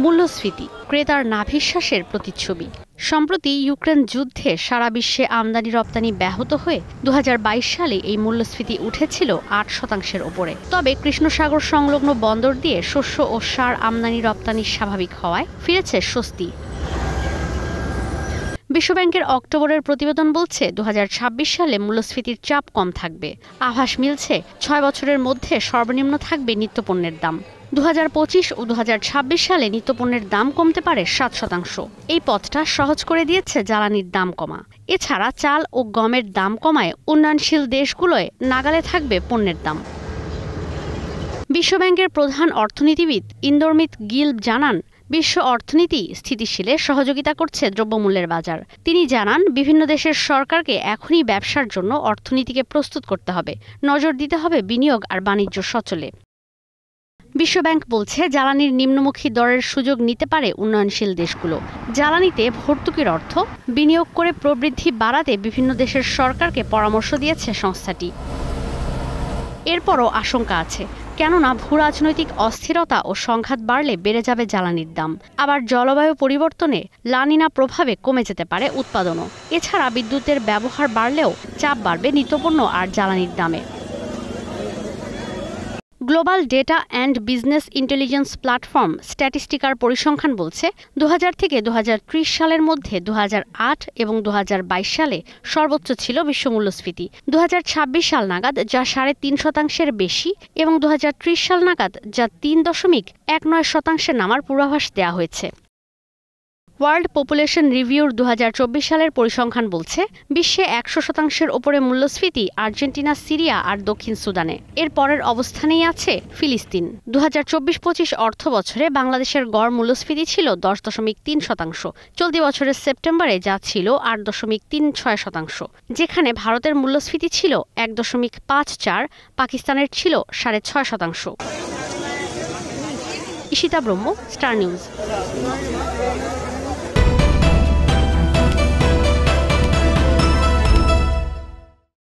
মূল্যস্ফীতি ক্রেতার নাভিশ্বাসের প্রতিচ্ছবি। সম্প্রতি ইউক্রেন যুদ্ধে সারা বিশ্বে আমদানি রপ্তানি ব্যাহত হয়ে ২০২২ সালে এই মূল্যস্ফীতি উঠেছিল ৮% ওপরে। তবে কৃষ্ণসাগর সংলগ্ন বন্দর দিয়ে শস্য ও সার আমদানি রপ্তানি স্বাভাবিক হওয়ায় ফিরেছে স্বস্তি। বিশ্বব্যাংকের অক্টোবরের প্রতিবেদন বলছে ২০২৬ সালে মূল্যস্ফীতির চাপ কম থাকবে। আভাস মিলছে ৬ বছরের মধ্যে সর্বনিম্ন থাকবে নিত্যপণ্যের দাম। ২০২৫ ও ২০২৬ সালে নিত্যপণ্যের দাম কমতে পারে ৭%। এই পথটা সহজ করে দিয়েছে জ্বালানির দাম কমা। এছাড়া চাল ও গমের দাম কমায় উন্নয়নশীল দেশগুলোয় নাগালে থাকবে পণ্যের দাম। বিশ্বব্যাংকের প্রধান অর্থনীতিবিদ ইন্দরমিত গিল জানান, বিশ্ব অর্থনীতি স্থিতিশীলে সহযোগিতা করছে দ্রব্যমূল্যের বাজার। তিনি জানান, বিভিন্ন দেশের সরকারকে এখনই ব্যবসার জন্য অর্থনীতিকে প্রস্তুত করতে হবে, নজর দিতে হবে বিনিয়োগ আর বাণিজ্য সচলে। বিশ্বব্যাংক বলছে, জ্বালানির নিম্নমুখী দরের সুযোগ নিতে পারে উন্নয়নশীল দেশগুলো। জ্বালানিতে ভর্তুকির অর্থ বিনিয়োগ করে প্রবৃদ্ধি বাড়াতে বিভিন্ন দেশের সরকারকে পরামর্শ দিয়েছে সংস্থাটি। এরপরও আশঙ্কা আছে, কেননা ভূরাজনৈতিক অস্থিরতা ও সংঘাত বাড়লে বেড়ে যাবে জ্বালানির দাম। আবার জলবায়ু পরিবর্তনে লানিনা প্রভাবে কমে যেতে পারে উৎপাদনও। এছাড়া বিদ্যুতের ব্যবহার বাড়লেও চাপ বাড়বে নিত্যপণ্য আর জ্বালানির দামে। Global data and business intelligence platform স্ট্যাটিস্টিকার পরিসংখ্যান বলছে, ২০০০ থেকে ২০৩০ সালের মধ্যে ২০০৮ এবং ২০২২ সালে সর্বোচ্চ ছিল বিশ্ব মূল্যস্ফীতি। ২০২৬ সাল নাগাদ যা ৩.৫% বেশি এবং ২০৩০ সাল নাগাদ যা ৩.১৯% নামার পূর্বাভাস দেওয়া হয়েছে। ওয়ার্ল্ড পপুলেশন রিভিউর ২০২৪ সালের পরিসংখ্যান বলছে, বিশ্বে ১০০%-এর ওপরে মূল্যস্ফীতি আর্জেন্টিনা, সিরিয়া আর দক্ষিণ সুদানে। এর পরের অবস্থানেই আছে ফিলিস্তিন। ২০২৪-২৫ অর্থ বছরে বাংলাদেশের গড় মূল্যস্ফীতি ছিল ১০.৩%। চলতি বছরের সেপ্টেম্বরে যা ছিল ৮.৩৬%, যেখানে ভারতের মূল্যস্ফীতি ছিল ১.৫৪, পাকিস্তানের ছিল ৬.৫%। ঈশিতা ব্রহ্ম, স্টার নিউজ।